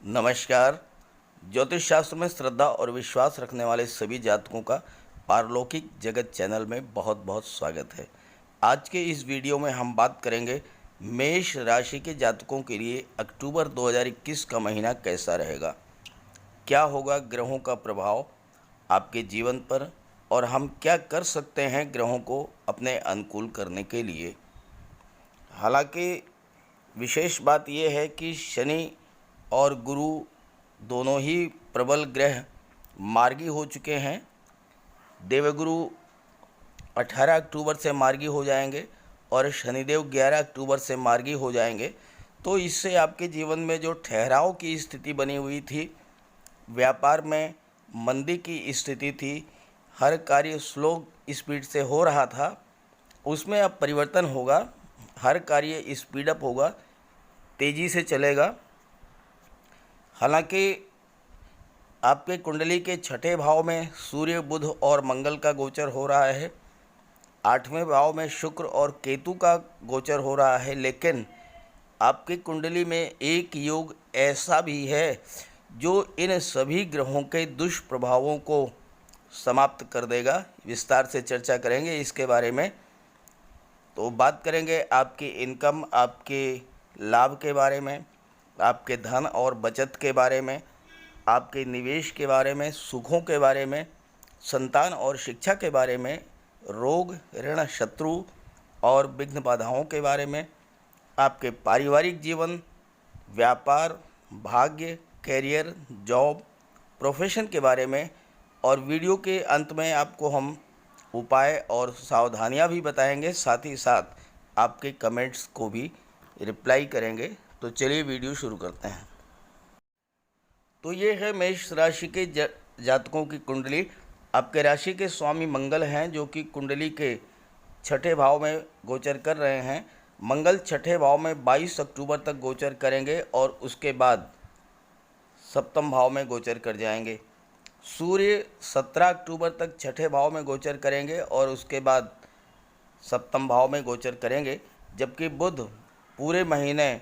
नमस्कार। ज्योतिष शास्त्र में श्रद्धा और विश्वास रखने वाले सभी जातकों का पारलौकिक जगत चैनल में बहुत बहुत स्वागत है। आज के इस वीडियो में हम बात करेंगे मेष राशि के जातकों के लिए अक्टूबर 2021 का महीना कैसा रहेगा, क्या होगा ग्रहों का प्रभाव आपके जीवन पर और हम क्या कर सकते हैं ग्रहों को अपने अनुकूल करने के लिए। हालांकि विशेष बात यह है कि शनि और गुरु दोनों ही प्रबल ग्रह मार्गी हो चुके हैं। देवगुरु 18 अक्टूबर से मार्गी हो जाएंगे और शनिदेव 11 अक्टूबर से मार्गी हो जाएंगे। तो इससे आपके जीवन में जो ठहराव की स्थिति बनी हुई थी, व्यापार में मंदी की स्थिति थी, हर कार्य स्लो स्पीड से हो रहा था, उसमें अब परिवर्तन होगा। हर कार्य स्पीडअप होगा, तेज़ी से चलेगा। हालांकि आपके कुंडली के छठे भाव में सूर्य, बुध और मंगल का गोचर हो रहा है। आठवें भाव में शुक्र और केतु का गोचर हो रहा है, लेकिन आपकी कुंडली में एक योग ऐसा भी है जो इन सभी ग्रहों के दुष्प्रभावों को समाप्त कर देगा। विस्तार से चर्चा करेंगे इसके बारे में। तो बात करेंगे आपकी इनकम, आपके लाभ के बारे में, आपके धन और बचत के बारे में, आपके निवेश के बारे में, सुखों के बारे में, संतान और शिक्षा के बारे में, रोग, ऋण, शत्रु और विघ्न बाधाओं के बारे में, आपके पारिवारिक जीवन, व्यापार, भाग्य, कैरियर, जॉब, प्रोफेशन के बारे में। और वीडियो के अंत में आपको हम उपाय और सावधानियां भी बताएंगे, साथ ही साथ आपके कमेंट्स को भी रिप्लाई करेंगे। तो चलिए वीडियो शुरू करते हैं। तो ये है मेष राशि के जातकों की कुंडली। आपके राशि के स्वामी मंगल हैं, जो कि कुंडली के छठे भाव में गोचर कर रहे हैं। मंगल छठे भाव में 22 अक्टूबर तक गोचर करेंगे और उसके बाद सप्तम भाव में गोचर कर जाएंगे। सूर्य 17 अक्टूबर तक छठे भाव में गोचर करेंगे और उसके बाद सप्तम भाव में गोचर करेंगे, जबकि बुध पूरे महीने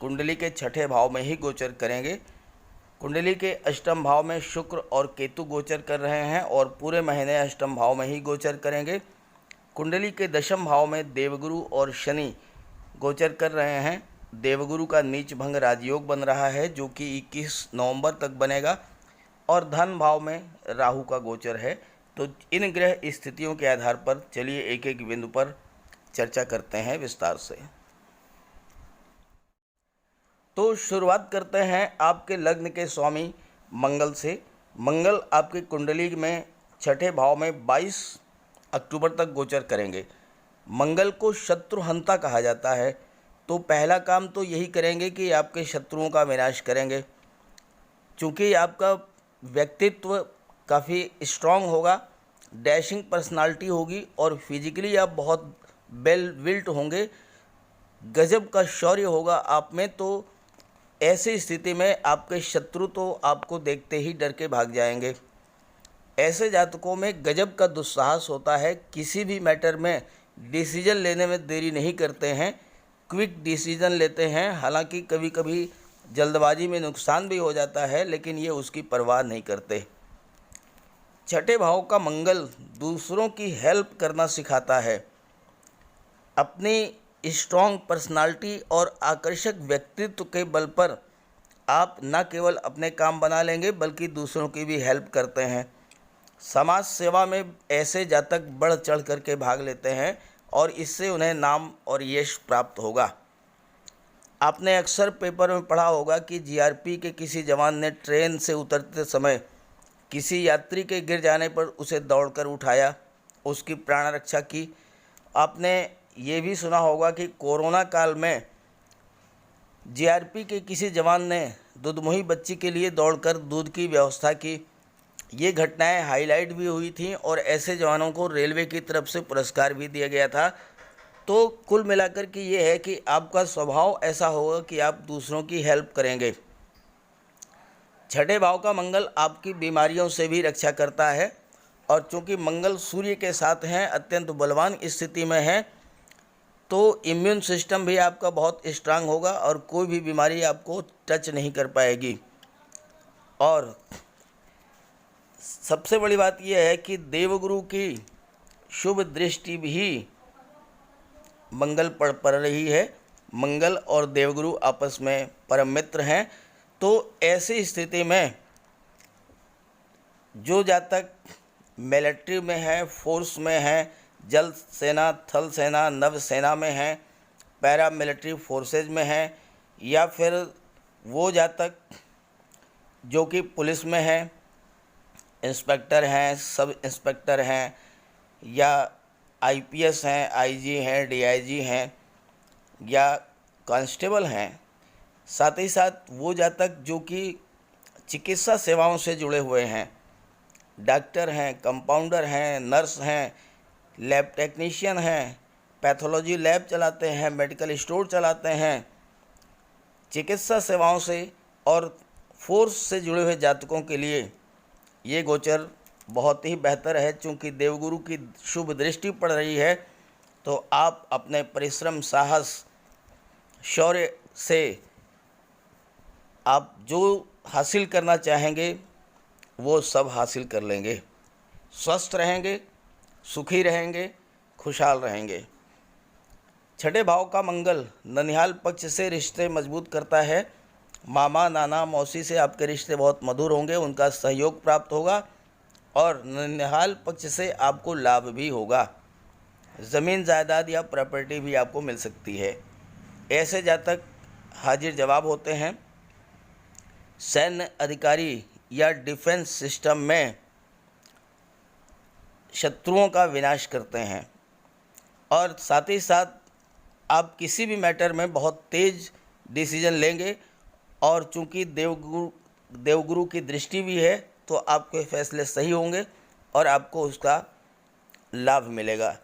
कुंडली के छठे भाव में ही गोचर करेंगे। कुंडली के अष्टम भाव में शुक्र और केतु गोचर कर रहे हैं और पूरे महीने अष्टम भाव में ही गोचर करेंगे। कुंडली के दशम भाव में देवगुरु और शनि गोचर कर रहे हैं। देवगुरु का नीच भंग राजयोग बन रहा है, जो कि 21 नवंबर तक बनेगा और धन भाव में राहु का गोचर है। तो इन ग्रह स्थितियों के आधार पर चलिए एक एक बिंदु पर चर्चा करते हैं विस्तार से। तो शुरुआत करते हैं आपके लग्न के स्वामी मंगल से। मंगल आपकी कुंडली में छठे भाव में 22 अक्टूबर तक गोचर करेंगे। मंगल को शत्रुहंता कहा जाता है। तो पहला काम तो यही करेंगे कि आपके शत्रुओं का विनाश करेंगे। चूँकि आपका व्यक्तित्व काफ़ी स्ट्रांग होगा, डैशिंग पर्सनालिटी होगी और फिजिकली आप बहुत वेल बिल्ट होंगे, गजब का शौर्य होगा आप में। तो ऐसी स्थिति में आपके शत्रु तो आपको देखते ही डर के भाग जाएंगे। ऐसे जातकों में गजब का दुस्साहस होता है, किसी भी मैटर में डिसीजन लेने में देरी नहीं करते हैं, क्विक डिसीजन लेते हैं। हालांकि कभी कभी जल्दबाजी में नुकसान भी हो जाता है, लेकिन ये उसकी परवाह नहीं करते। छठे भाव का मंगल दूसरों की हेल्प करना सिखाता है। अपनी स्ट्रॉन्ग पर्सनालिटी और आकर्षक व्यक्तित्व के बल पर आप न केवल अपने काम बना लेंगे बल्कि दूसरों की भी हेल्प करते हैं। समाज सेवा में ऐसे जातक बढ़ चढ़ करके भाग लेते हैं और इससे उन्हें नाम और यश प्राप्त होगा। आपने अक्सर पेपर में पढ़ा होगा कि जीआरपी के किसी जवान ने ट्रेन से उतरते समय किसी यात्री के गिर जाने पर उसे दौड़कर उठाया, उसकी प्राण रक्षा की। आपने ये भी सुना होगा कि कोरोना काल में जीआरपी के किसी जवान ने दूधमुही बच्ची के लिए दौड़कर दूध की व्यवस्था की। ये घटनाएं हाईलाइट भी हुई थीं और ऐसे जवानों को रेलवे की तरफ से पुरस्कार भी दिया गया था। तो कुल मिलाकर के ये है कि आपका स्वभाव ऐसा होगा कि आप दूसरों की हेल्प करेंगे। छठे भाव का मंगल आपकी बीमारियों से भी रक्षा करता है और चूँकि मंगल सूर्य के साथ हैं, अत्यंत बलवान स्थिति में है, तो इम्यून सिस्टम भी आपका बहुत स्ट्रांग होगा और कोई भी बीमारी आपको टच नहीं कर पाएगी। और सबसे बड़ी बात यह है कि देवगुरु की शुभ दृष्टि भी मंगल पड़ रही है। मंगल और देवगुरु आपस में परम मित्र हैं। तो ऐसी स्थिति में जो जातक मिलिट्री में है, फोर्स में है, जल सेना, थल सेना, नव सेना में है, पैरा मिलिट्री फोर्सेज में है, या फिर वो जातक जो कि पुलिस में है, इंस्पेक्टर हैं, सब इंस्पेक्टर हैं, या आईपीएस हैं, आईजी हैं, डीआईजी हैं, या कांस्टेबल हैं, साथ ही साथ वो जातक जो कि चिकित्सा सेवाओं से जुड़े हुए हैं, डॉक्टर हैं, कंपाउंडर हैं, नर्स हैं, लैब टेक्नीशियन हैं, पैथोलॉजी लैब चलाते हैं, मेडिकल स्टोर चलाते हैं, चिकित्सा सेवाओं से और फोर्स से जुड़े हुए जातकों के लिए ये गोचर बहुत ही बेहतर है। चूँकि देवगुरु की शुभ दृष्टि पड़ रही है तो आप अपने परिश्रम, साहस, शौर्य से आप जो हासिल करना चाहेंगे वो सब हासिल कर लेंगे। स्वस्थ रहेंगे, सुखी रहेंगे, खुशहाल रहेंगे। छठे भाव का मंगल ननिहाल पक्ष से रिश्ते मजबूत करता है। मामा, नाना, मौसी से आपके रिश्ते बहुत मधुर होंगे, उनका सहयोग प्राप्त होगा और ननिहाल पक्ष से आपको लाभ भी होगा। ज़मीन, जायदाद या प्रॉपर्टी भी आपको मिल सकती है। ऐसे जातक हाजिर जवाब होते हैं। सैन्य अधिकारी या डिफेंस सिस्टम में शत्रुओं का विनाश करते हैं और साथ ही साथ आप किसी भी मैटर में बहुत तेज़ डिसीजन लेंगे और चूंकि देवगुरु की दृष्टि भी है तो आपके फैसले सही होंगे और आपको उसका लाभ मिलेगा।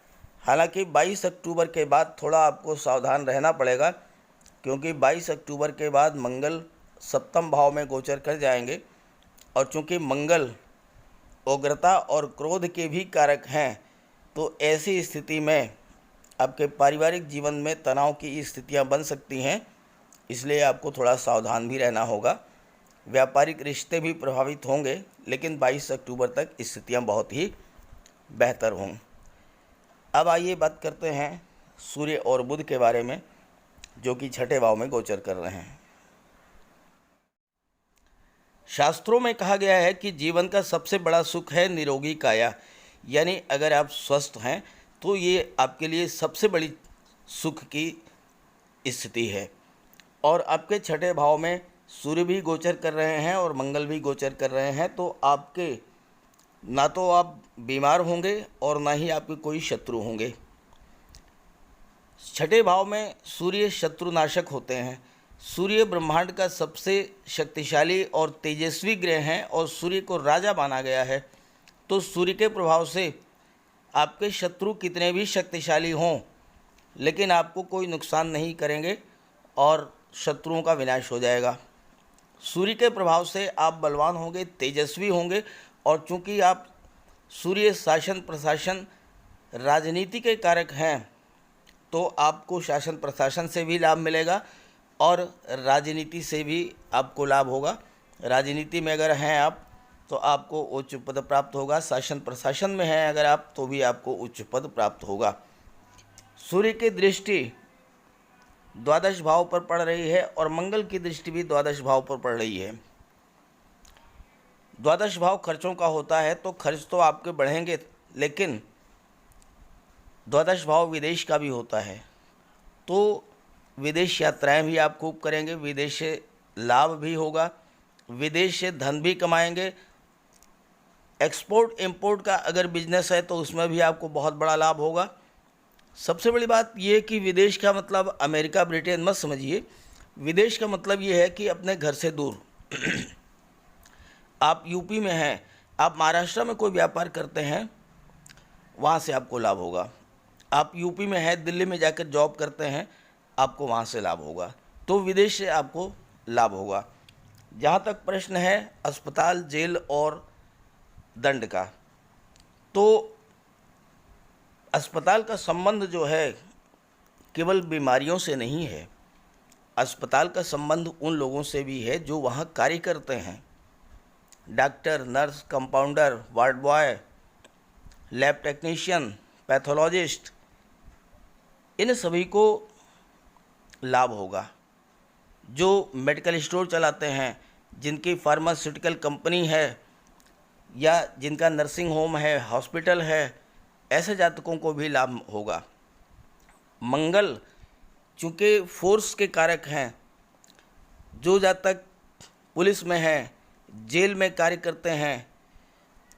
हालांकि 22 अक्टूबर के बाद थोड़ा आपको सावधान रहना पड़ेगा, क्योंकि 22 अक्टूबर के बाद मंगल सप्तम भाव में गोचर कर जाएंगे और चूंकि मंगल उग्रता और क्रोध के भी कारक हैं, तो ऐसी स्थिति में आपके पारिवारिक जीवन में तनाव की स्थितियां बन सकती हैं, इसलिए आपको थोड़ा सावधान भी रहना होगा। व्यापारिक रिश्ते भी प्रभावित होंगे, लेकिन 22 अक्टूबर तक स्थितियां बहुत ही बेहतर हों। अब आइए बात करते हैं सूर्य और बुध के बारे में, जो कि छठे भाव में गोचर कर रहे हैं। शास्त्रों में कहा गया है कि जीवन का सबसे बड़ा सुख है निरोगी काया, यानी अगर आप स्वस्थ हैं तो ये आपके लिए सबसे बड़ी सुख की स्थिति है। और आपके छठे भाव में सूर्य भी गोचर कर रहे हैं और मंगल भी गोचर कर रहे हैं, तो आपके ना तो आप बीमार होंगे और ना ही आपके कोई शत्रु होंगे। छठे भाव में सूर्य शत्रुनाशक होते हैं। सूर्य ब्रह्मांड का सबसे शक्तिशाली और तेजस्वी ग्रह हैं और सूर्य को राजा माना गया है। तो सूर्य के प्रभाव से आपके शत्रु कितने भी शक्तिशाली हों, लेकिन आपको कोई नुकसान नहीं करेंगे और शत्रुओं का विनाश हो जाएगा। सूर्य के प्रभाव से आप बलवान होंगे, तेजस्वी होंगे और चूंकि आप सूर्य शासन प्रशासन राजनीति के कारक हैं, तो आपको शासन प्रशासन से भी लाभ मिलेगा और राजनीति से भी आपको लाभ होगा। राजनीति में अगर हैं आप तो आपको उच्च पद प्राप्त होगा, शासन प्रशासन में हैं अगर आप तो भी आपको उच्च पद प्राप्त होगा। सूर्य की दृष्टि द्वादश भाव पर पड़ रही है और मंगल की दृष्टि भी द्वादश भाव पर पड़ रही है। द्वादश भाव खर्चों का होता है, तो खर्च तो आपके बढ़ेंगे, लेकिन द्वादश भाव विदेश का भी होता है, तो विदेश यात्राएं भी आप खूब करेंगे, विदेश से लाभ भी होगा, विदेश से धन भी कमाएंगे। एक्सपोर्ट इंपोर्ट का अगर बिजनेस है तो उसमें भी आपको बहुत बड़ा लाभ होगा। सबसे बड़ी बात यह कि विदेश का मतलब अमेरिका, ब्रिटेन मत समझिए। विदेश का मतलब ये है कि अपने घर से दूर आप यूपी में हैं, आप महाराष्ट्र में कोई व्यापार करते हैं, वहाँ से आपको लाभ होगा। आप यूपी में हैं, दिल्ली में जाकर जॉब करते हैं, आपको वहाँ से लाभ होगा। तो विदेश से आपको लाभ होगा। जहाँ तक प्रश्न है अस्पताल, जेल और दंड का, तो अस्पताल का संबंध जो है केवल बीमारियों से नहीं है। अस्पताल का संबंध उन लोगों से भी है जो वहाँ कार्य करते हैं। Doctor, nurse, compounder, ward boy, lab technician, pathologist, इन सभी को लाभ होगा। जो मेडिकल स्टोर चलाते हैं, जिनकी फार्मास्यूटिकल कंपनी है या जिनका नर्सिंग होम है, हॉस्पिटल है, ऐसे जातकों को भी लाभ होगा। मंगल चूँकि फोर्स के कारक हैं, जो जातक पुलिस में हैं, जेल में कार्य करते हैं,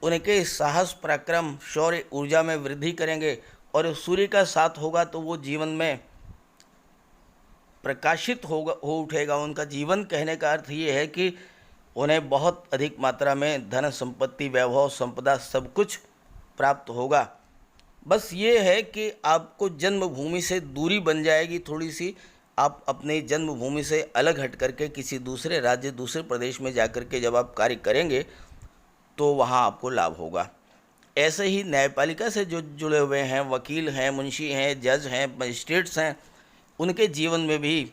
उनके साहस, पराक्रम, शौर्य, ऊर्जा में वृद्धि करेंगे और सूर्य का साथ होगा तो वो जीवन में प्रकाशित हो उठेगा। उनका जीवन कहने का अर्थ ये है कि उन्हें बहुत अधिक मात्रा में धन, संपत्ति, वैभव, संपदा सब कुछ प्राप्त होगा। बस ये है कि आपको जन्मभूमि से दूरी बन जाएगी थोड़ी सी। आप अपने जन्मभूमि से अलग हट करके किसी दूसरे राज्य, दूसरे प्रदेश में जाकर के जब आप कार्य करेंगे तो वहाँ आपको लाभ होगा। ऐसे ही न्यायपालिका से जो जुड़े हुए हैं, वकील हैं, मुंशी हैं, जज हैं, मजिस्ट्रेट्स हैं, उनके जीवन में भी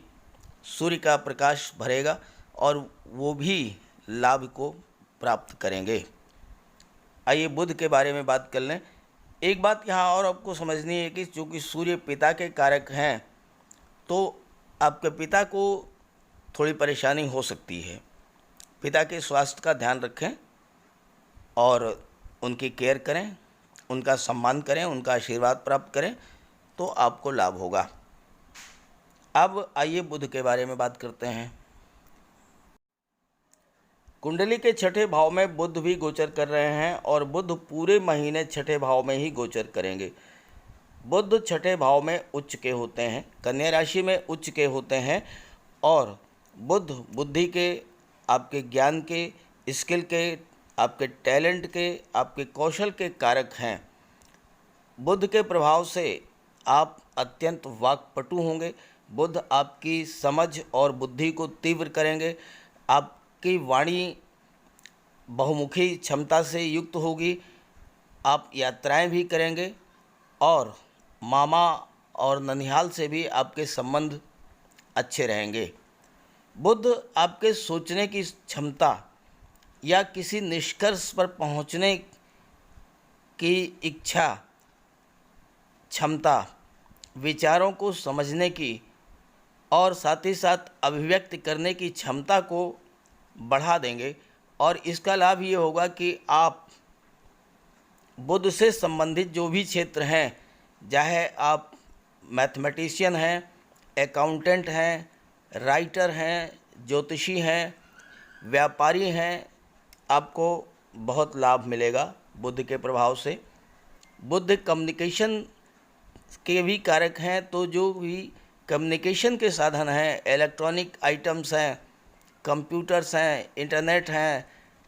सूर्य का प्रकाश भरेगा और वो भी लाभ को प्राप्त करेंगे। आइए बुध के बारे में बात कर लें। एक बात यहाँ और आपको समझनी है कि चूँकि सूर्य पिता के कारक हैं, तो आपके पिता को थोड़ी परेशानी हो सकती है। पिता के स्वास्थ्य का ध्यान रखें और उनकी केयर करें, उनका सम्मान करें, उनका आशीर्वाद प्राप्त करें तो आपको लाभ होगा। अब आइए बुध के बारे में बात करते हैं। कुंडली के छठे भाव में बुध भी गोचर कर रहे हैं और बुध पूरे महीने छठे भाव में ही गोचर करेंगे। बुध छठे भाव में उच्च के होते हैं, कन्या राशि में उच्च के होते हैं और बुध बुद्धि के, आपके ज्ञान के, स्किल के, आपके टैलेंट के, आपके कौशल के कारक हैं। बुध के प्रभाव से आप अत्यंत वाक्पटु होंगे। बुध आपकी समझ और बुद्धि को तीव्र करेंगे। आपकी वाणी बहुमुखी क्षमता से युक्त होगी। आप यात्राएं भी करेंगे और मामा और ननिहाल से भी आपके संबंध अच्छे रहेंगे। बुध आपके सोचने की क्षमता या किसी निष्कर्ष पर पहुंचने की इच्छा, क्षमता, विचारों को समझने की और साथ ही साथ अभिव्यक्त करने की क्षमता को बढ़ा देंगे। और इसका लाभ ये होगा कि आप बुध से संबंधित जो भी क्षेत्र हैं, चाहे आप मैथमेटिशियन हैं, अकाउंटेंट हैं, राइटर हैं, ज्योतिषी हैं, व्यापारी हैं, आपको बहुत लाभ मिलेगा बुध के प्रभाव से। बुध कम्युनिकेशन के भी कारक हैं, तो जो भी कम्युनिकेशन के साधन हैं, इलेक्ट्रॉनिक आइटम्स हैं, कंप्यूटर्स हैं, इंटरनेट हैं,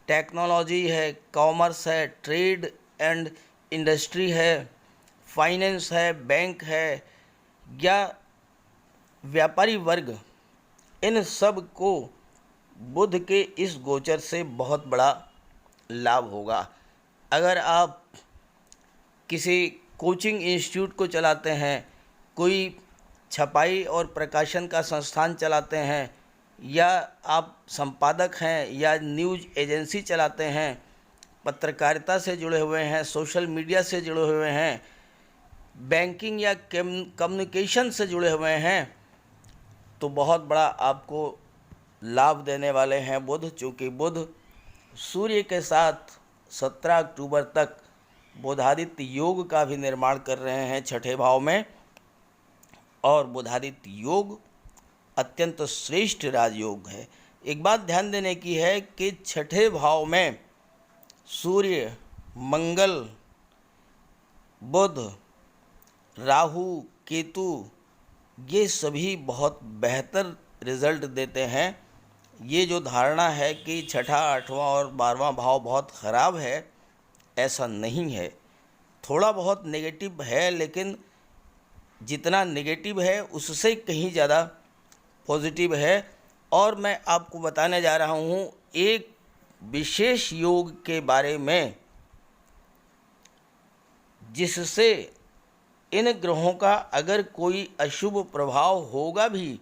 टेक्नोलॉजी है, कॉमर्स है, ट्रेड एंड इंडस्ट्री है, फाइनेंस है, बैंक है या व्यापारी वर्ग, इन सब को बुध के इस गोचर से बहुत बड़ा लाभ होगा। अगर आप किसी कोचिंग इंस्टीट्यूट को चलाते हैं, कोई छपाई और प्रकाशन का संस्थान चलाते हैं, या आप संपादक हैं या न्यूज़ एजेंसी चलाते हैं, पत्रकारिता से जुड़े हुए हैं, सोशल मीडिया से जुड़े हुए हैं, बैंकिंग या कम्युनिकेशन से जुड़े हुए हैं, तो बहुत बड़ा आपको लाभ देने वाले हैं बुध। चूँकि बुध सूर्य के साथ 17 अक्टूबर तक बुधादित्य योग का भी निर्माण कर रहे हैं छठे भाव में, और बुधादित्य योग अत्यंत श्रेष्ठ राजयोग है। एक बात ध्यान देने की है कि छठे भाव में सूर्य, मंगल, बुध, राहु, केतु, ये सभी बहुत बेहतर रिजल्ट देते हैं। ये जो धारणा है कि छठा, आठवां और 12वां भाव बहुत ख़राब है, ऐसा नहीं है। थोड़ा बहुत नेगेटिव है, लेकिन जितना नेगेटिव है उससे कहीं ज़्यादा पॉजिटिव है। और मैं आपको बताने जा रहा हूँ एक विशेष योग के बारे में, जिससे इन ग्रहों का अगर कोई अशुभ प्रभाव होगा भी,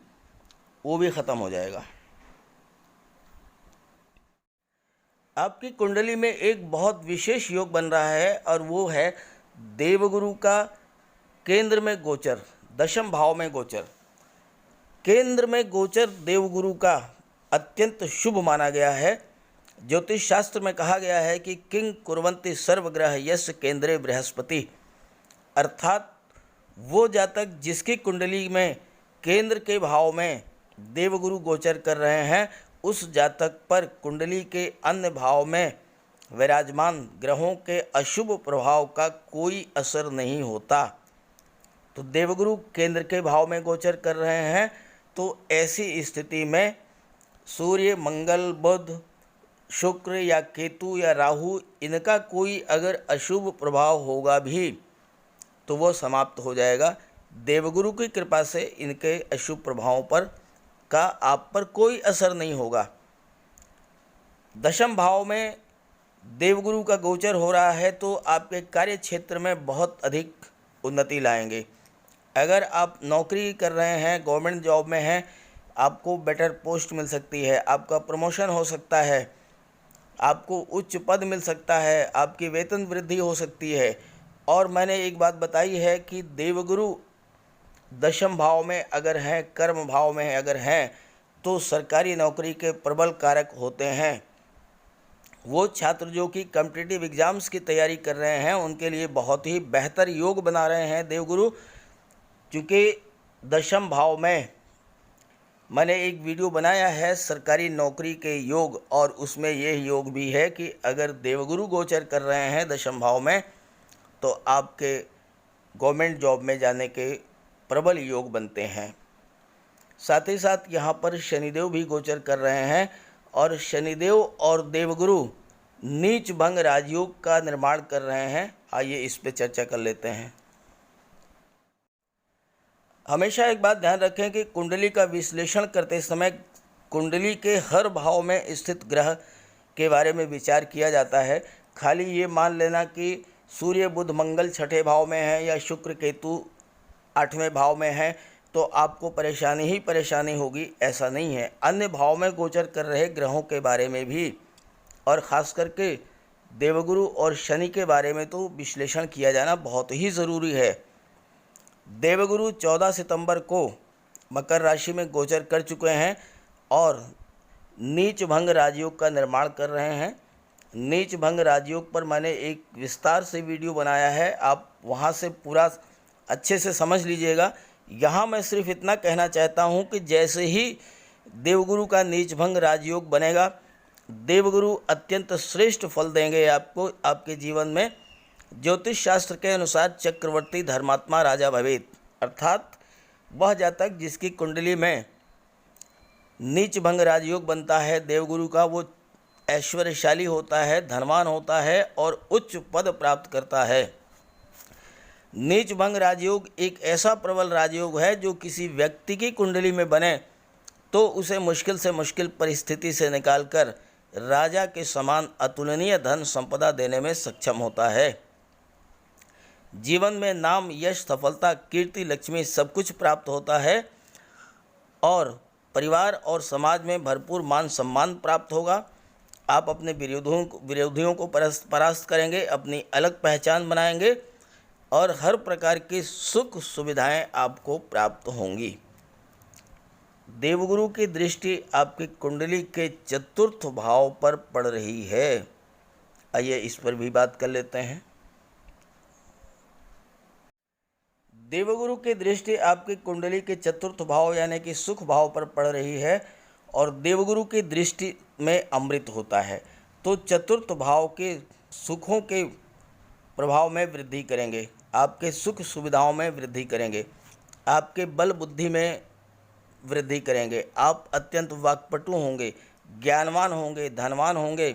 वो भी ख़त्म हो जाएगा। आपकी कुंडली में एक बहुत विशेष योग बन रहा है और वो है देवगुरु का केंद्र में गोचर, दशम भाव में गोचर। केंद्र में गोचर देवगुरु का अत्यंत शुभ माना गया है। ज्योतिष शास्त्र में कहा गया है कि किंग कुर्वन्ति सर्वग्रह यस्य केंद्रे बृहस्पति, अर्थात वो जातक जिसकी कुंडली में केंद्र के भाव में देवगुरु गोचर कर रहे हैं, उस जातक पर कुंडली के अन्य भाव में विराजमान ग्रहों के अशुभ प्रभाव का कोई असर नहीं होता। तो देवगुरु केंद्र के भाव में गोचर कर रहे हैं, तो ऐसी स्थिति में सूर्य, मंगल, बुध, शुक्र या केतु या राहु, इनका कोई अगर अशुभ प्रभाव होगा भी तो वो समाप्त हो जाएगा। देवगुरु की कृपा से इनके अशुभ प्रभावों पर का आप पर कोई असर नहीं होगा। दशम भाव में देवगुरु का गोचर हो रहा है तो आपके कार्य क्षेत्र में बहुत अधिक उन्नति लाएंगे। अगर आप नौकरी कर रहे हैं, गवर्नमेंट जॉब में हैं, आपको बेटर पोस्ट मिल सकती है, आपका प्रमोशन हो सकता है, आपको उच्च पद मिल सकता है, आपकी वेतन वृद्धि हो सकती है। और मैंने एक बात बताई है कि देवगुरु दशम भाव में अगर हैं, कर्म भाव में अगर हैं, तो सरकारी नौकरी के प्रबल कारक होते हैं। वो छात्र जो कि कॉम्पिटिटिव एग्ज़ाम्स की तैयारी कर रहे हैं, उनके लिए बहुत ही बेहतर योग बना रहे हैं देवगुरु। क्योंकि दशम भाव में मैंने एक वीडियो बनाया है सरकारी नौकरी के योग, और उसमें यह योग भी है कि अगर देवगुरु गोचर कर रहे हैं दशम भाव में तो आपके गवर्नमेंट जॉब में जाने के प्रबल योग बनते हैं। साथ ही साथ यहाँ पर शनिदेव भी गोचर कर रहे हैं, और शनिदेव और देवगुरु नीच भंग राजयोग का निर्माण कर रहे हैं। आइए इस पे चर्चा कर लेते हैं। हमेशा एक बात ध्यान रखें कि कुंडली का विश्लेषण करते समय कुंडली के हर भाव में स्थित ग्रह के बारे में विचार किया जाता है। खाली ये मान लेना कि सूर्य, बुध, मंगल छठे भाव में है या शुक्र, केतु आठवें भाव में है तो आपको परेशानी ही परेशानी होगी, ऐसा नहीं है। अन्य भाव में गोचर कर रहे ग्रहों के बारे में भी, और ख़ास करके देवगुरु और शनि के बारे में तो विश्लेषण किया जाना बहुत ही ज़रूरी है। देवगुरु 14 सितंबर को मकर राशि में गोचर कर चुके हैं और नीच भंग राजयोग का निर्माण कर रहे हैं। नीच भंग राजयोग पर मैंने एक विस्तार से वीडियो बनाया है, आप वहां से पूरा अच्छे से समझ लीजिएगा। यहाँ मैं सिर्फ इतना कहना चाहता हूँ कि जैसे ही देवगुरु का नीच भंग राजयोग बनेगा, देवगुरु अत्यंत श्रेष्ठ फल देंगे आपको आपके जीवन में। ज्योतिष शास्त्र के अनुसार चक्रवर्ती धर्मात्मा राजा भवेत, अर्थात वह जातक जिसकी कुंडली में नीच भंग राजयोग बनता है देवगुरु का, वो ऐश्वर्यशाली होता है, धनवान होता है और उच्च पद प्राप्त करता है। नीच भंग राजयोग एक ऐसा प्रबल राजयोग है जो किसी व्यक्ति की कुंडली में बने तो उसे मुश्किल से मुश्किल परिस्थिति से निकालकर राजा के समान अतुलनीय धन संपदा देने में सक्षम होता है। जीवन में नाम, यश, सफलता, कीर्ति, लक्ष्मी सब कुछ प्राप्त होता है और परिवार और समाज में भरपूर मान सम्मान प्राप्त होगा। आप अपने विरोधियों को परास्त करेंगे, अपनी अलग पहचान बनाएंगे और हर प्रकार की सुख सुविधाएं आपको प्राप्त होंगी। देवगुरु की दृष्टि आपकी कुंडली के चतुर्थ भाव पर पड़ रही है। आइए इस पर भी बात कर लेते हैं। देवगुरु की दृष्टि आपकी कुंडली के चतुर्थ भाव यानी कि सुख भाव पर पड़ रही है और देवगुरु की दृष्टि में अमृत होता है, तो चतुर्थ भाव के सुखों के प्रभाव में वृद्धि करेंगे, आपके सुख सुविधाओं में वृद्धि करेंगे, आपके बल बुद्धि में वृद्धि करेंगे। आप अत्यंत वाक्पटु होंगे, ज्ञानवान होंगे, धनवान होंगे,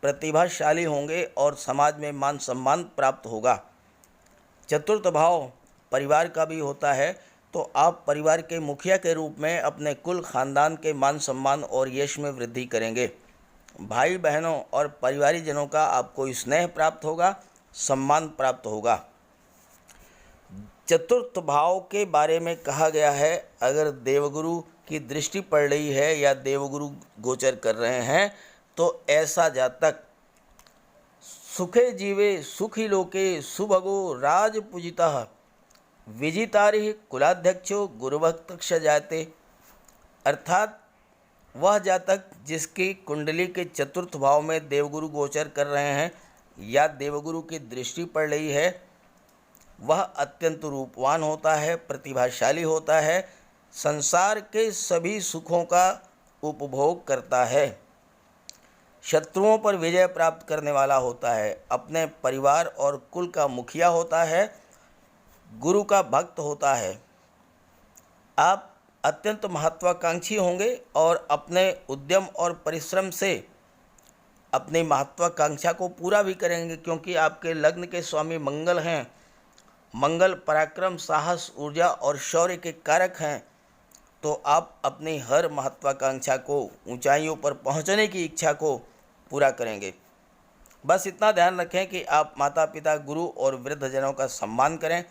प्रतिभाशाली होंगे और समाज में मान सम्मान प्राप्त होगा। चतुर्थ भाव परिवार का भी होता है, तो आप परिवार के मुखिया के रूप में अपने कुल खानदान के मान सम्मान और यश में वृद्धि करेंगे। भाई बहनों और परिवारीजनों का आपको स्नेह प्राप्त होगा, सम्मान प्राप्त होगा। चतुर्थ भाव के बारे में कहा गया है, अगर देवगुरु की दृष्टि पड़ रही है या देवगुरु गोचर कर रहे हैं तो ऐसा जातक सुखे जीवे सुखी लोके सुभगो राज पूजिता विजितारि कुलाध्यक्षो गुरुभक्त जाते। अर्थात वह जातक जिसकी कुंडली के चतुर्थ भाव में देवगुरु गोचर कर रहे हैं या देवगुरु की दृष्टि पड़ रही है, वह अत्यंत रूपवान होता है, प्रतिभाशाली होता है, संसार के सभी सुखों का उपभोग करता है, शत्रुओं पर विजय प्राप्त करने वाला होता है, अपने परिवार और कुल का मुखिया होता है, गुरु का भक्त होता है। आप अत्यंत महत्वाकांक्षी होंगे और अपने उद्यम और परिश्रम से अपनी महत्वाकांक्षा को पूरा भी करेंगे, क्योंकि आपके लग्न के स्वामी मंगल हैं। मंगल पराक्रम, साहस, ऊर्जा और शौर्य के कारक हैं। तो आप अपनी हर महत्वाकांक्षा को, ऊंचाइयों पर पहुंचने की इच्छा को पूरा करेंगे। बस इतना ध्यान रखें कि आप माता पिता, गुरु और वृद्धजनों का सम्मान करें,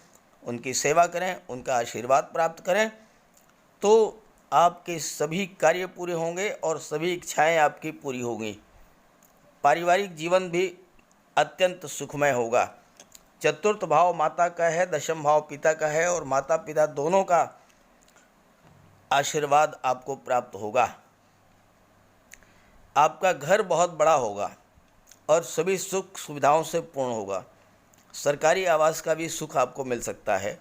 उनकी सेवा करें, उनका आशीर्वाद प्राप्त करें, तो आपके सभी कार्य पूरे होंगे और सभी इच्छाएं आपकी पूरी होंगी। पारिवारिक जीवन भी अत्यंत सुखमय होगा। चतुर्थ भाव माता का है, दशम भाव पिता का है और माता पिता दोनों का आशीर्वाद आपको प्राप्त होगा। आपका घर बहुत बड़ा होगा और सभी सुख सुविधाओं से पूर्ण होगा। सरकारी आवास का भी सुख आपको मिल सकता है।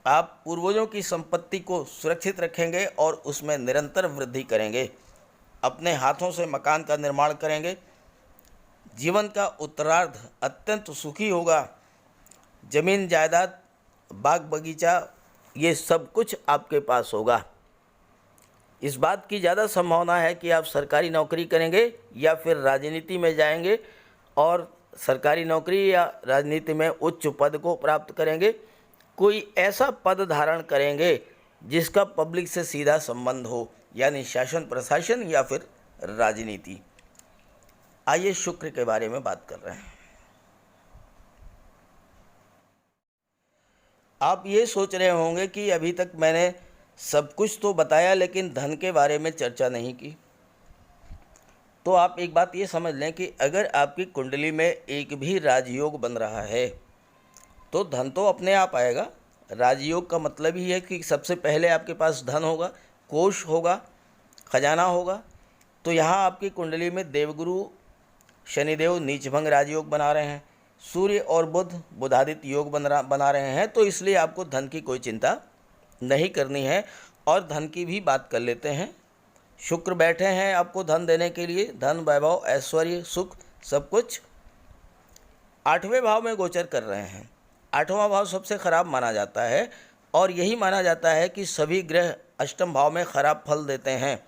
आप पूर्वजों की संपत्ति को सुरक्षित रखेंगे और उसमें निरंतर वृद्धि करेंगे। अपने हाथों से मकान का निर्माण करेंगे। जीवन का उत्तरार्ध अत्यंत सुखी होगा। जमीन जायदाद, बाग बगीचा, ये सब कुछ आपके पास होगा। इस बात की ज़्यादा संभावना है कि आप सरकारी नौकरी करेंगे या फिर राजनीति में जाएंगे और सरकारी नौकरी या राजनीति में उच्च पद को प्राप्त करेंगे। कोई ऐसा पद धारण करेंगे जिसका पब्लिक से सीधा संबंध हो, यानी शासन प्रशासन या फिर राजनीति। आइए शुक्र के बारे में बात कर रहे हैं। आप ये सोच रहे होंगे कि अभी तक मैंने सब कुछ तो बताया लेकिन धन के बारे में चर्चा नहीं की। तो आप एक बात ये समझ लें कि अगर आपकी कुंडली में एक भी राजयोग बन रहा है तो धन तो अपने आप आएगा। राजयोग का मतलब ही है कि सबसे पहले आपके पास धन होगा, कोष होगा, खजाना होगा। तो यहाँ आपकी कुंडली में देवगुरु शनिदेव नीचभंग राजयोग बना रहे हैं, सूर्य और बुध बुधादित्य योग बना रहे हैं, तो इसलिए आपको धन की कोई चिंता नहीं करनी है। और धन की भी बात कर लेते हैं। शुक्र बैठे हैं आपको धन देने के लिए। धन, वैभव, ऐश्वर्य, सुख सब कुछ 8वें भाव में गोचर कर रहे हैं। 8वां भाव सबसे खराब माना जाता है और यही माना जाता है कि सभी ग्रह अष्टम भाव में खराब फल देते हैं,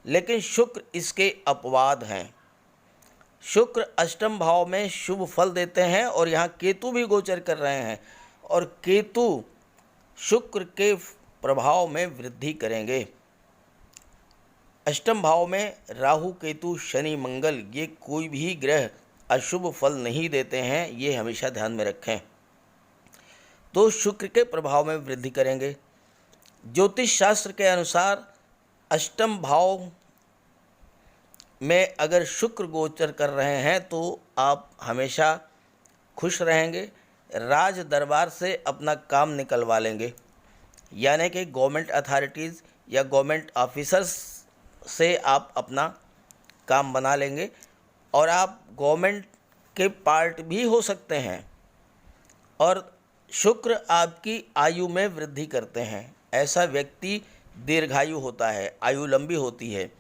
लेकिन शुक्र इसके अपवाद हैं। शुक्र अष्टम भाव में शुभ फल देते हैं और यहाँ केतु भी गोचर कर रहे हैं और केतु शुक्र के प्रभाव में वृद्धि करेंगे। अष्टम भाव में राहु, केतु, शनि, मंगल, ये कोई भी ग्रह अशुभ फल नहीं देते हैं, ये हमेशा ध्यान में रखें। तो शुक्र के प्रभाव में वृद्धि करेंगे। ज्योतिष शास्त्र के अनुसार अष्टम भाव में अगर शुक्र गोचर कर रहे हैं तो आप हमेशा खुश रहेंगे। राज दरबार से अपना काम निकलवा लेंगे, यानी कि गवर्नमेंट अथॉरिटीज़ या गवर्नमेंट ऑफिसर्स से आप अपना काम बना लेंगे और आप गवर्नमेंट के पार्ट भी हो सकते हैं। और शुक्र आपकी आयु में वृद्धि करते हैं। ऐसा व्यक्ति दीर्घायु होता है, आयु लंबी होती है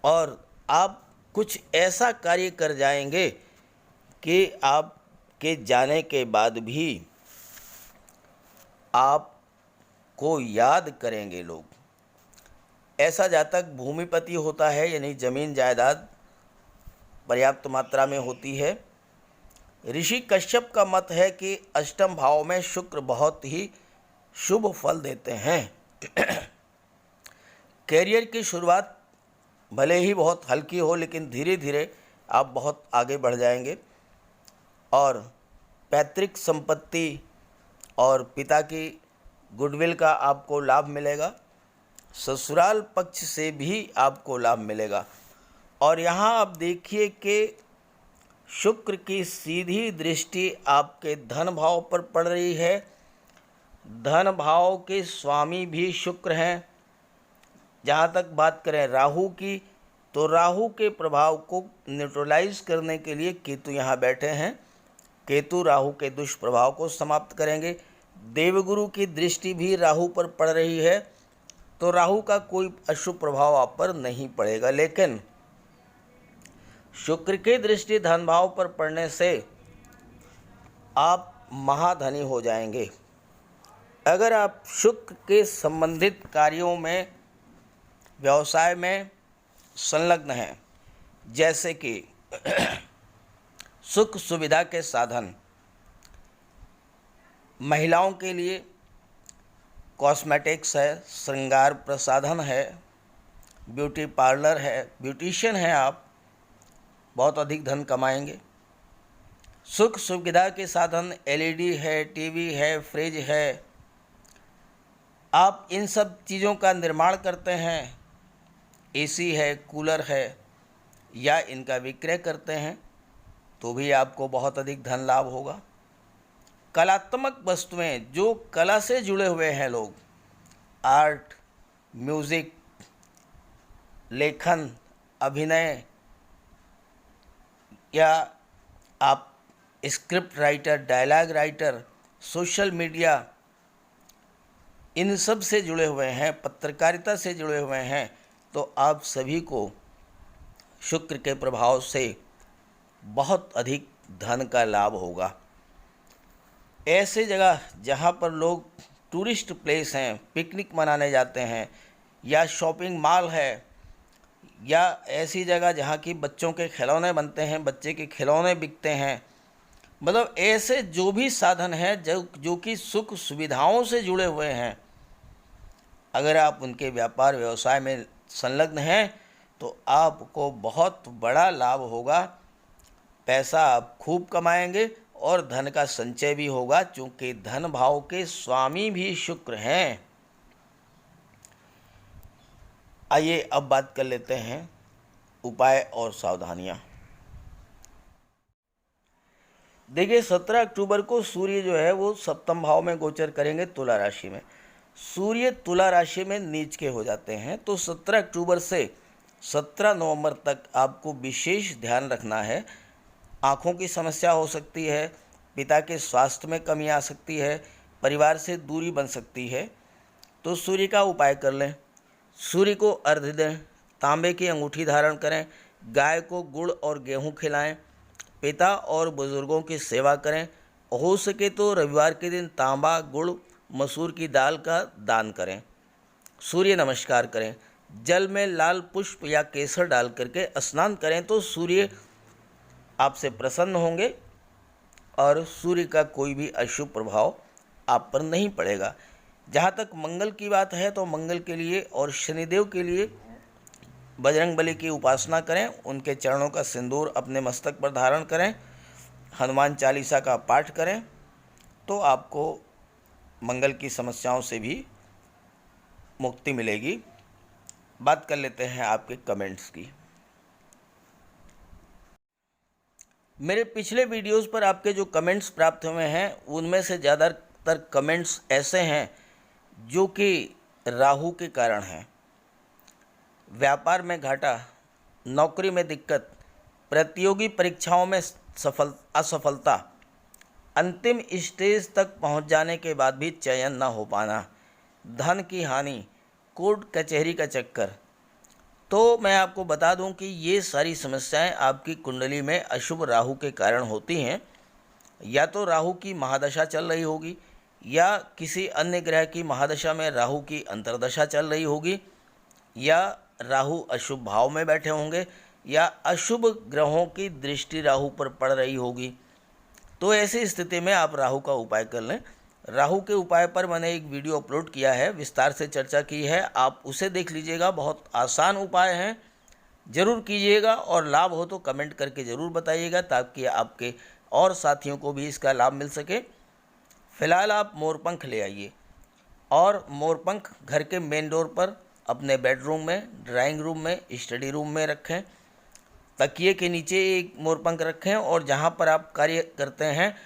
और आप कुछ ऐसा कार्य कर जाएंगे कि आपके जाने के बाद भी आपको याद करेंगे लोग। ऐसा जातक भूमिपति होता है, यानी जमीन जायदाद पर्याप्त मात्रा में होती है। ऋषि कश्यप का मत है कि अष्टम भाव में शुक्र बहुत ही शुभ फल देते हैं। कैरियर की शुरुआत भले ही बहुत हल्की हो, लेकिन धीरे धीरे आप बहुत आगे बढ़ जाएंगे और पैतृक संपत्ति और पिता की गुडविल का आपको लाभ मिलेगा। ससुराल पक्ष से भी आपको लाभ मिलेगा और यहाँ आप देखिए कि शुक्र की सीधी दृष्टि आपके धन भाव पर पड़ रही है। धन भाव के स्वामी भी शुक्र हैं। जहाँ तक बात करें राहु की, तो राहु के प्रभाव को न्यूट्रलाइज करने के लिए केतु यहाँ बैठे हैं। केतु राहु के दुष्प्रभाव को समाप्त करेंगे। देवगुरु की दृष्टि भी राहु पर पड़ रही है, तो राहु का कोई अशुभ प्रभाव आप पर नहीं पड़ेगा। लेकिन शुक्र की दृष्टि धन भाव पर पड़ने से आप महाधनी हो जाएंगे। अगर आप शुक्र के संबंधित कार्यों में, व्यवसाय में संलग्न हैं, जैसे कि सुख सुविधा के साधन, महिलाओं के लिए कॉस्मेटिक्स है, श्रृंगार प्रसाधन है, ब्यूटी पार्लर है, ब्यूटिशियन है, आप बहुत अधिक धन कमाएंगे। सुख सुविधा के साधन एलईडी है, टीवी है, फ्रिज है, आप इन सब चीज़ों का निर्माण करते हैं, एसी है, कूलर है, या इनका विक्रय करते हैं, तो भी आपको बहुत अधिक धन लाभ होगा। कलात्मक वस्तुएं, जो कला से जुड़े हुए हैं लोग, आर्ट, म्यूज़िक, लेखन, अभिनय, या आप script writer, dialogue writer, social media, इन सब से जुड़े हुए हैं, पत्रकारिता से जुड़े हुए हैं, तो आप सभी को शुक्र के प्रभाव से बहुत अधिक धन का लाभ होगा। ऐसे जगह जहाँ पर लोग टूरिस्ट प्लेस हैं, पिकनिक मनाने जाते हैं, या शॉपिंग मॉल है, या ऐसी जगह जहाँ की बच्चों के खिलौने बनते हैं, बच्चे के खिलौने बिकते हैं, मतलब ऐसे जो भी साधन हैं जो कि सुख सुविधाओं से जुड़े हुए हैं, अगर आप उनके व्यापार व्यवसाय में संलग्न हैं तो आपको बहुत बड़ा लाभ होगा। पैसा आप खूब कमाएंगे और धन का संचय भी होगा, क्योंकि धन भाव के स्वामी भी शुक्र हैं। आइए अब बात कर लेते हैं उपाय और सावधानियां। देखिए 17 अक्टूबर को सूर्य जो है वो सप्तम भाव में गोचर करेंगे, तुला राशि में। सूर्य तुला राशि में नीच के हो जाते हैं, तो 17 अक्टूबर से 17 नवंबर तक आपको विशेष ध्यान रखना है। आँखों की समस्या हो सकती है, पिता के स्वास्थ्य में कमी आ सकती है, परिवार से दूरी बन सकती है, तो सूर्य का उपाय कर लें। सूर्य को अर्घ्य दें, तांबे की अंगूठी धारण करें, गाय को गुड़ और गेहूं खिलाएं, पिता और बुजुर्गों की सेवा करें। हो सके तो रविवार के दिन तांबा, गुड़, मसूर की दाल का दान करें। सूर्य नमस्कार करें, जल में लाल पुष्प या केसर डाल करके स्नान करें, तो सूर्य आपसे प्रसन्न होंगे और सूर्य का कोई भी अशुभ प्रभाव आप पर नहीं पड़ेगा। जहाँ तक मंगल की बात है, तो मंगल के लिए और शनिदेव के लिए बजरंगबली की उपासना करें, उनके चरणों का सिंदूर अपने मस्तक पर धारण करें, हनुमान चालीसा का पाठ करें, तो आपको मंगल की समस्याओं से भी मुक्ति मिलेगी। बात कर लेते हैं आपके कमेंट्स की। मेरे पिछले वीडियोस पर आपके जो कमेंट्स प्राप्त हुए हैं, उनमें से ज़्यादातर कमेंट्स ऐसे हैं जो कि राहु के कारण हैं। व्यापार में घाटा, नौकरी में दिक्कत, प्रतियोगी परीक्षाओं में असफलता, अंतिम स्टेज तक पहुंच जाने के बाद भी चयन न हो पाना, धन की हानि, कोर्ट कचहरी का चक्कर। तो मैं आपको बता दूं कि ये सारी समस्याएं आपकी कुंडली में अशुभ राहु के कारण होती हैं। या तो राहु की महादशा चल रही होगी, या किसी अन्य ग्रह की महादशा में राहु की अंतर्दशा चल रही होगी, या राहु अशुभ भाव में बैठे होंगे, या अशुभ ग्रहों की दृष्टि राहु पर पड़ रही होगी। तो ऐसी स्थिति में आप राहु का उपाय कर लें। राहु के उपाय पर मैंने एक वीडियो अपलोड किया है, विस्तार से चर्चा की है, आप उसे देख लीजिएगा। बहुत आसान उपाय हैं, ज़रूर कीजिएगा और लाभ हो तो कमेंट करके ज़रूर बताइएगा, ताकि आपके और साथियों को भी इसका लाभ मिल सके। फ़िलहाल आप मोरपंख ले आइए और मोरपंख घर के मेन डोर पर, अपने बेडरूम में, ड्राइंग रूम में, स्टडी रूम में रखें। तकिए के नीचे एक मोरपंख रखें और जहाँ पर आप कार्य करते हैं,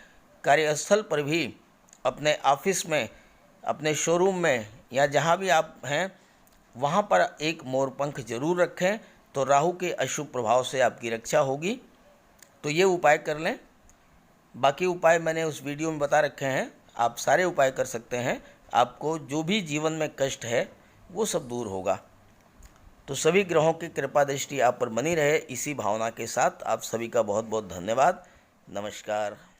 कार्यस्थल पर भी, अपने ऑफिस में, अपने शोरूम में या जहाँ भी आप हैं, वहाँ पर एक मोरपंख जरूर रखें। तो राहु के अशुभ प्रभाव से आपकी रक्षा होगी। तो ये उपाय कर लें। बाकी उपाय मैंने उस वीडियो में बता रखे हैं, आप सारे उपाय कर सकते हैं। आपको जो भी जीवन में कष्ट है वो सब दूर होगा। तो सभी ग्रहों की कृपा दृष्टि आप पर बनी रहे, इसी भावना के साथ आप सभी का बहुत बहुत धन्यवाद। नमस्कार।